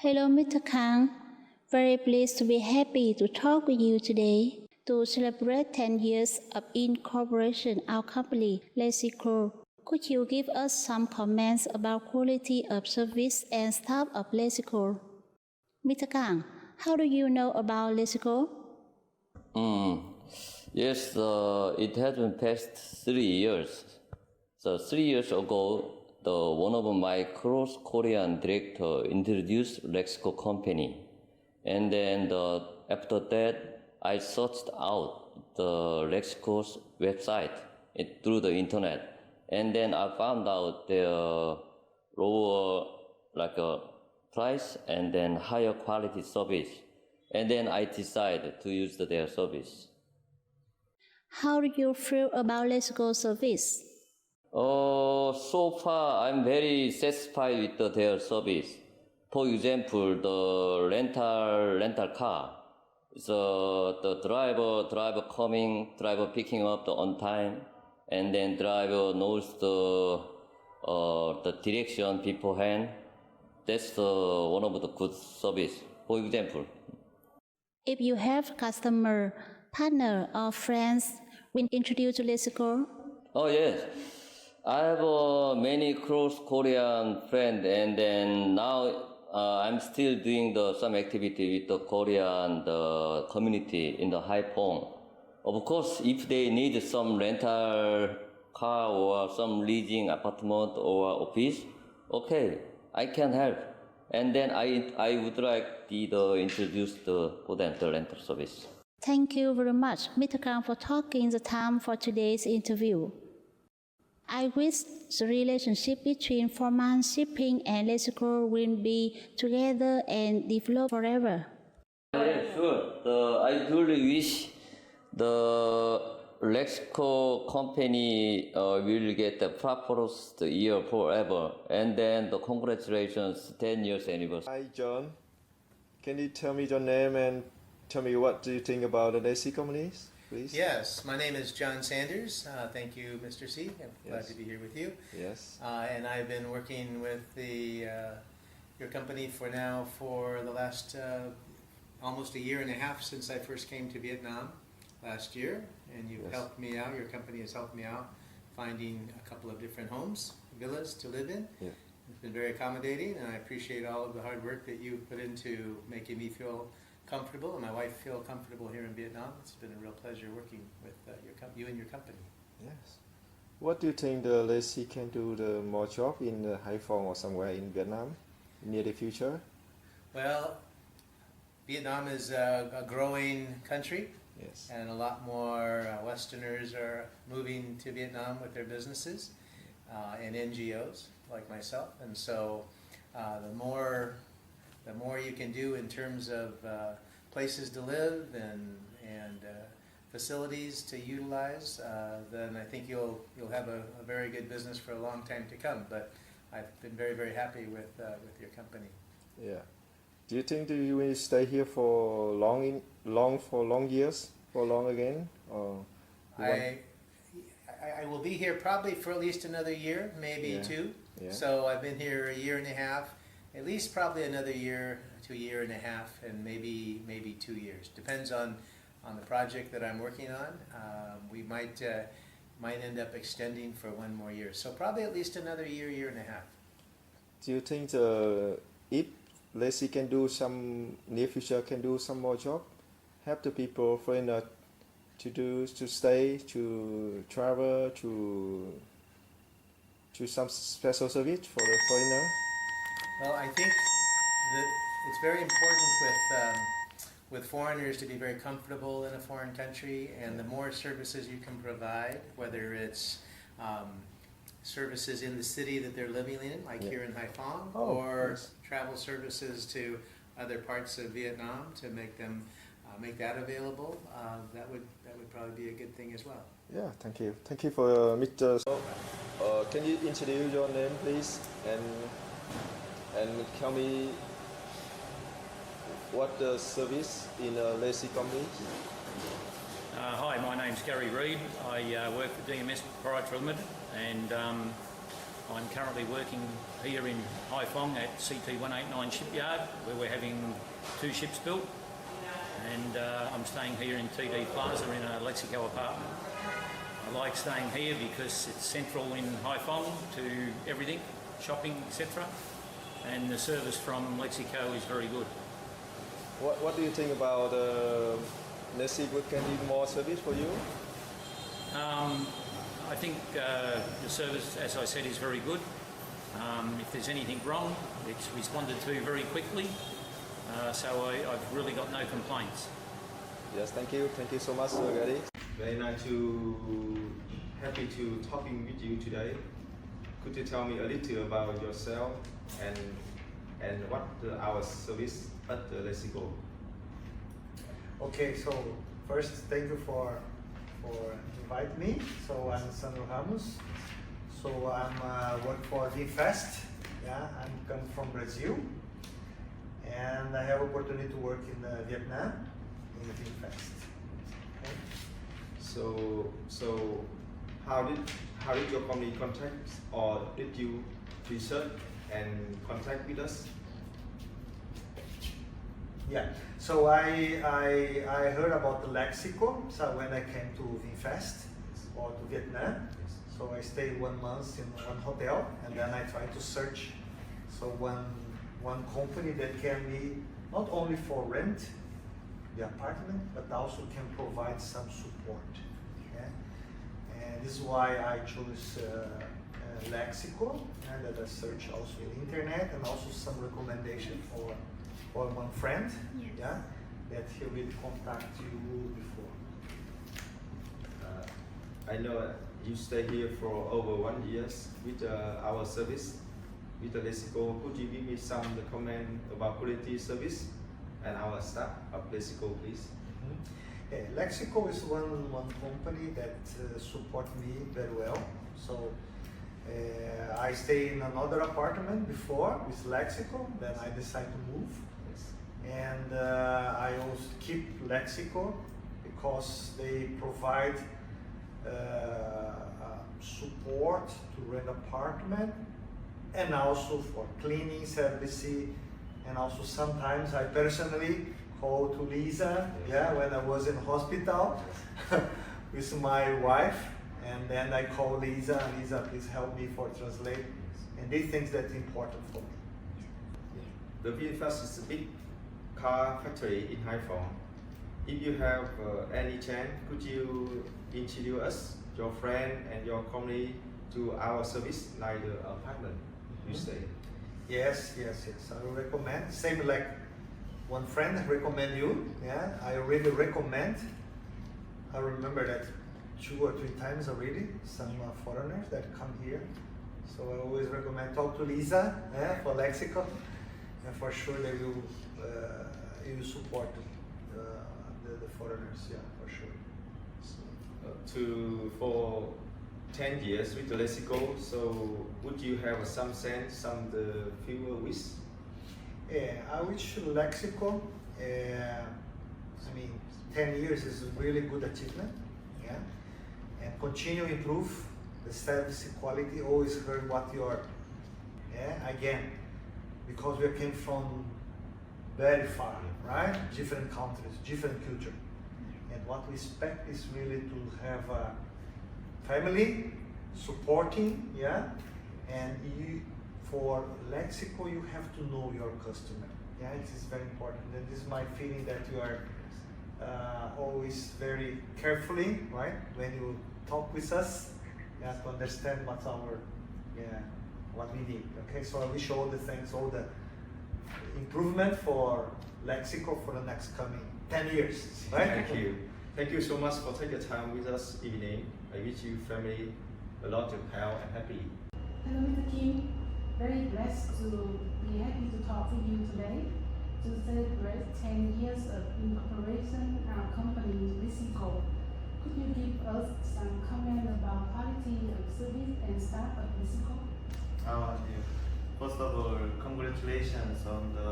Hello, Mr. Kang. Very pleased to be happy to talk with you today. To celebrate 10 years of incorporation, our company, LEXICO, could you give us some comments about quality of service and staff of LEXICO? Mr. Kang, how do you know about LEXICO? Yes, it has been past 3 years. So 3 years ago, one of my close Korean director introduced LEXICO company. And then after that, I searched out the LEXICO's website through the internet. And then I found out their lower price and then higher quality service. And then I decided to use their service. How do you feel about LEXICO service? So far, I'm very satisfied with their service. For example, the rental car. So the driver coming, driver picking up on time, and then driver knows the direction beforehand. That's one of the good service. For example. If you have customer, partner, or friends, will introduce to LEXICO? Oh yes, I have many close Korean friends, and then now I'm still doing some activity with the Korean community in the Haiphong. Of course, if they need some rental car or some leasing apartment or office, okay, I can help. And then I would like to introduce for them the rental service. Thank you very much, Mr. Kang, for taking the time for today's interview. I wish the relationship between Forman Shipping and LEXICO will be together and develop forever. Yeah, sure. I truly wish the LEXICO company will get the prosperous year forever. And then the congratulations, 10 years anniversary. Hi, John. Can you tell me your name and tell me what do you think about the LEXICO companies, please? Yes, my name is John Sanders. Thank you, Mr. C. I'm glad to be here with you. Yes. And I've been working with your company for the last almost a year and a half since I first came to Vietnam last year. And you've helped me out, your company has helped me out finding a couple of different homes, villas to live in. Yeah. It's been very accommodating, and I appreciate all of the hard work that you've put into making me feel comfortable and my wife feel comfortable here in Vietnam. It's been a real pleasure working with you and your company. Yes. What do you think the LEXICO can do more job in Haiphong or somewhere in Vietnam in near the future? Well, Vietnam is a growing country. Yes. And a lot more Westerners are moving to Vietnam with their businesses and NGOs like myself. And so the more you can do in terms of places to live and facilities to utilize, then I think you'll have a very good business for a long time to come. But I've been very, very happy with your company. Yeah. Do you think you will stay here for long years, for long again? Or I will be here probably for at least another year, maybe two. Yeah. So I've been here a year and a half, at least probably another year to a year and a half, and maybe 2 years. Depends on the project that I'm working on. We might end up extending for 1 more year. So probably at least another year and a half. Do you think if LEXICO can do some near future can do some more job, help the people foreigner to stay, to travel, to some special service for the foreigner? Well, I think that it's very important with foreigners to be very comfortable in a foreign country, and the more services you can provide, whether it's services in the city that they're living in, like here in Haiphong, or travel services to other parts of Vietnam to make that available, that would probably be a good thing as well. Yeah, thank you. Thank you for Mr. Can you introduce your name, please, and tell me what the service in a LEXICO company? Hi, my name's Gary Reid. I work for DMS Proprietary Limited, and I'm currently working here in Haiphong at CT189 Shipyard, where we're having 2 ships built, and I'm staying here in TD Plaza in a LEXICO apartment. I like staying here because it's central in Haiphong to everything, shopping, etc. And the service from LEXICO is very good. What do you think about LEXICO can do more service for you? I think the service, as I said, is very good. If there's anything wrong, it's responded to very quickly. So I've really got no complaints. Yes, thank you. Thank you so much, Gary. Very nice happy to talking with you today. Could you tell me a little about yourself and what our service at LEXICO? Okay, so first, thank you for inviting me. So I'm Sandro Ramos. So I'm work for VinFast. Yeah, I'm come from Brazil, and I have opportunity to work in Vietnam in VinFast. Okay. So how did your company contact, or did you research and contact with us? Yeah, so I heard about the LEXICO. So when I came to VinFast or to Vietnam, so I stayed 1 month in one hotel, and then I tried to search so one company that can be not only for rent the apartment, but also can provide some support. Okay? And this is why I chose LEXICO, and that I search also in the internet, and also some recommendation for one friend, Yes. yeah, that he will contact you before. I know you stay here for over 1 year with our service, with LEXICO. Could you give me some comment about quality service and our staff of LEXICO, please? Yeah, LEXICO is one company that support me very well. So I stay in another apartment before with LEXICO, then I decide to move. And I also keep LEXICO because they provide support to rent apartment, and also for cleaning service, and also sometimes I personally call to Lisa, yeah, when I was in hospital with my wife, and then I call Lisa, please help me for translate, and they think that's important for me. The VinFast is a big car factory in Haiphong. If you have any chance, could you introduce us, your friend and your company to our service, like the apartment you stay? Yes. I will recommend. Same like one friend recommend you. Yeah, I really recommend. I remember that 2 or 3 times already. Some foreigners that come here. So I always recommend talk to Lisa, for LEXICO, and for sure they will you support the foreigners. Yeah, for sure. For 10 years with the LEXICO, so would you have some sense, some the fewer wish? Yeah, I wish LEXICO. I mean, 10 years is a really good achievement. Yeah, and continue improve the service quality. Always heard what your again, because we came from very far, right? Different countries, different culture. And what we expect is really to have a family supporting, yeah? And for LEXICO, you have to know your customer. Yeah, it is very important. And this is my feeling that you are always very carefully, right? When you talk with us, you have to understand what's what we need. Okay, so I wish all the things, all the improvement for LEXICO for the next coming 10 years, right? Thank you. Thank you so much for taking time with us evening. I wish you family a lot of health and happy. Hello, Mr. Kim. Very blessed to be happy to talk to you today to celebrate 10 years of incorporation our company LEXICO. Could you give us some comment about quality of service and staff of LEXICO? Yeah. First of all, congratulations on the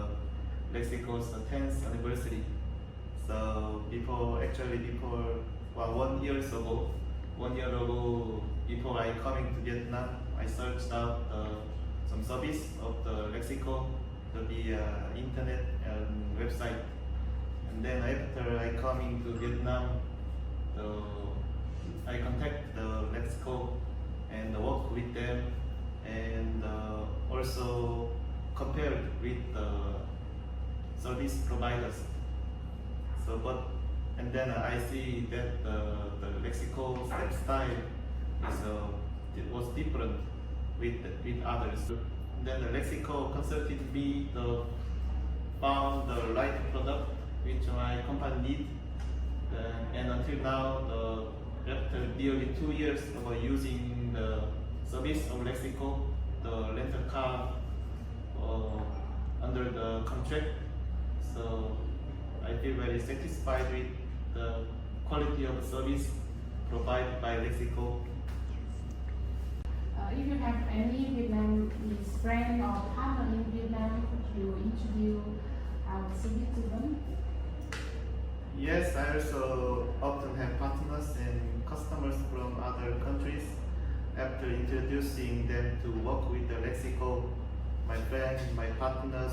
LEXICO's 10th anniversary. So before 1 year ago, before I coming to Vietnam, I searched out some service of the LEXICO, the internet and website. And then after I coming to Vietnam, I contact the LEXICO and work with them, and also compared with the service providers. And then I see that the LEXICO style was different with others. Then the LEXICO consulted me to found the right product which my company need, and until now, after nearly 2 years of using the service of LEXICO, the rental car under the contract, so I feel very satisfied with the quality of service provided by LEXICO. If you have any Vietnamese friend or partner in Vietnam, could you introduce our service to them? Yes, I also often have partners and customers from other countries. After introducing them to work with the LEXICO, my friends, my partners,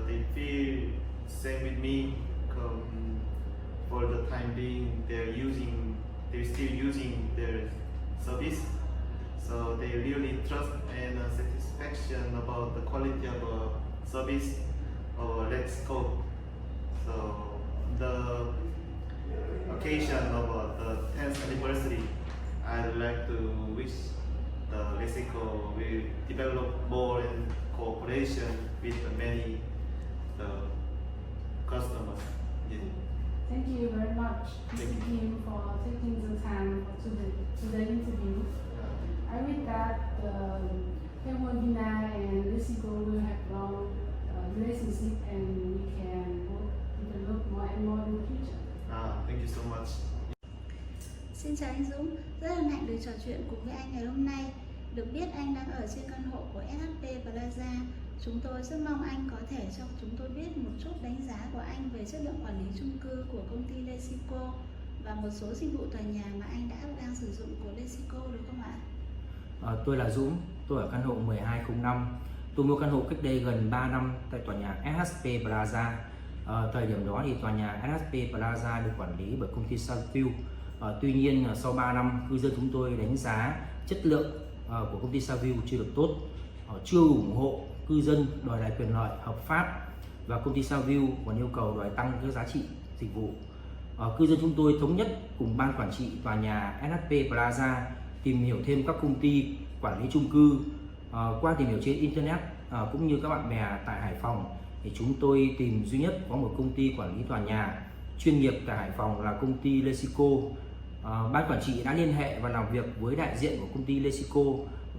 they feel same with me. For the time being, they're still using their service. So they really trust and satisfaction about the quality of service of LEXICO. So the occasion of the 10th anniversary, I'd like to wish the LEXICO will develop more in cooperation with many customers. Yeah. Thank you very much, Mr. Kim, for taking the time to the interview. I read that Vina and LEXICO will have long relationship, and we can develop more and more in the future. Thank you so much. Xin chào anh Dũng, rất hân hạnh được trò chuyện cùng với anh ngày hôm nay. Được biết anh đang ở trên căn hộ của SHP Plaza. Chúng tôi rất mong anh có thể cho chúng tôi biết một chút đánh giá của anh về chất lượng quản lý chung cư của công ty LEXICO và một số dịch vụ tòa nhà mà anh đang sử dụng của LEXICO, được không ạ? Tôi là Dũng, tôi ở căn hộ 1205. Tôi mua căn hộ cách đây gần 3 năm tại tòa nhà SHP Plaza. Thời điểm đó thì tòa nhà SHP Plaza được quản lý bởi công ty Saview. Tuy nhiên sau 3 năm, cư dân chúng tôi đánh giá chất lượng của công ty Saview chưa được tốt, chưa ủng hộ cư dân đòi lại quyền lợi hợp pháp, và công ty Saview còn yêu cầu đòi tăng các giá trị dịch vụ. Cư dân chúng tôi thống nhất cùng ban quản trị tòa nhà SHP Plaza tìm hiểu thêm các công ty quản lý chung cư. Qua tìm hiểu trên internet cũng như các bạn bè tại Hải Phòng, thì chúng tôi tìm duy nhất có một công ty quản lý tòa nhà chuyên nghiệp tại Hải Phòng là công ty LEXICO. Ban quản trị đã liên hệ và làm việc với đại diện của công ty LEXICO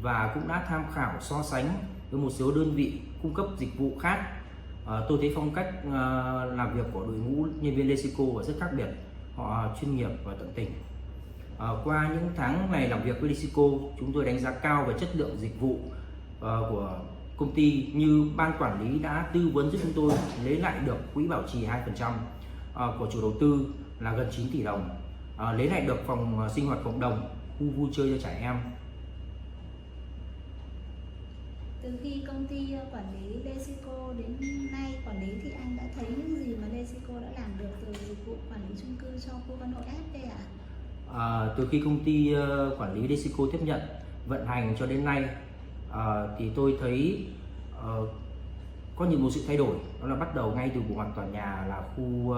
và cũng đã tham khảo so sánh với một số đơn vị cung cấp dịch vụ khác. Tôi thấy phong cách làm việc của đội ngũ nhân viên LEXICO rất khác biệt, họ chuyên nghiệp và tận tình. Qua những tháng ngày làm việc với LEXICO, chúng tôi đánh giá cao về chất lượng dịch vụ của công ty, như ban quản lý đã tư vấn giúp chúng tôi lấy lại được quỹ bảo trì 2% của chủ đầu tư là gần 9 tỷ đồng, lấy lại được phòng sinh hoạt cộng đồng, khu vui chơi cho trẻ em. Từ khi công ty quản lý LEXICO đến nay quản lý thì anh đã thấy những gì mà LEXICO đã làm được từ dịch vụ quản lý chung cư cho khu căn hộ SHP ạ? Từ khi công ty quản lý LEXICO tiếp nhận vận hành cho đến nay, thì tôi thấy có nhiều một sự thay đổi. Đó là bắt đầu ngay từ bộ mặt tòa nhà là khu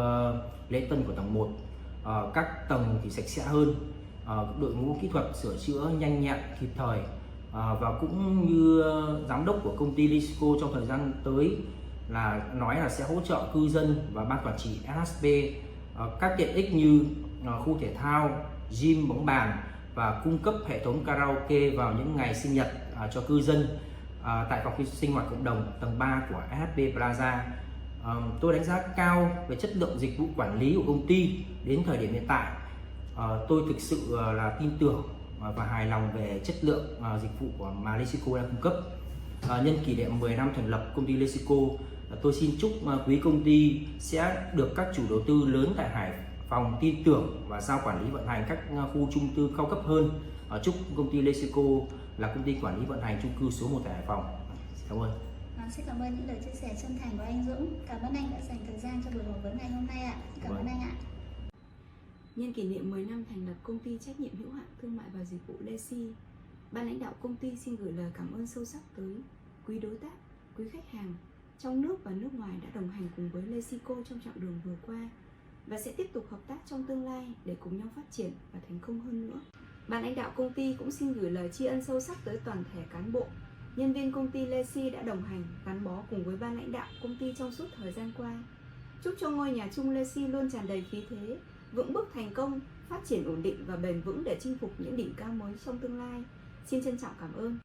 lễ tân của tầng 1. Các tầng thì sạch sẽ hơn, đội ngũ kỹ thuật sửa chữa nhanh nhẹn kịp thời, và cũng như giám đốc của công ty LEXICO trong thời gian tới là nói là sẽ hỗ trợ cư dân và ban quản trị SHP các tiện ích như khu thể thao, gym, bóng bàn và cung cấp hệ thống karaoke vào những ngày sinh nhật cho cư dân tại phòng sinh hoạt cộng đồng tầng 3 của SHP Plaza. Tôi đánh giá cao về chất lượng dịch vụ quản lý của công ty đến thời điểm hiện tại. Tôi thực sự là tin tưởng và hài lòng về chất lượng dịch vụ của mà LEXICO đang cung cấp. Nhân kỷ niệm 10 năm thành lập công ty LEXICO, tôi xin chúc quý công ty sẽ được các chủ đầu tư lớn tại Hải Phòng tin tưởng và giao quản lý vận hành các khu chung cư cao cấp hơn. Chúc công ty LEXICO là công ty quản lý vận hành chung cư số 1 tại Hải Phòng. Cảm ơn. Xin cảm ơn những lời chia sẻ chân thành của anh Dũng. Cảm ơn anh đã dành thời gian cho buổi phỏng vấn ngày hôm nay ạ. Cảm ơn anh ạ. Nhân kỷ niệm 10 năm thành lập công ty trách nhiệm hữu hạn thương mại và dịch vụ LEXI, ban lãnh đạo công ty xin gửi lời cảm ơn sâu sắc tới quý đối tác, quý khách hàng trong nước và nước ngoài đã đồng hành cùng với LEXICO trong chặng đường vừa qua và sẽ tiếp tục hợp tác trong tương lai để cùng nhau phát triển và thành công hơn nữa. Ban lãnh đạo công ty cũng xin gửi lời tri ân sâu sắc tới toàn thể cán bộ, nhân viên công ty LEXI đã đồng hành, gắn bó cùng với ban lãnh đạo công ty trong suốt thời gian qua. Chúc cho ngôi nhà chung LEXI luôn tràn đầy khí thế, vững bước thành công, phát triển ổn định và bền vững để chinh phục những đỉnh cao mới trong tương lai. Xin trân trọng cảm ơn.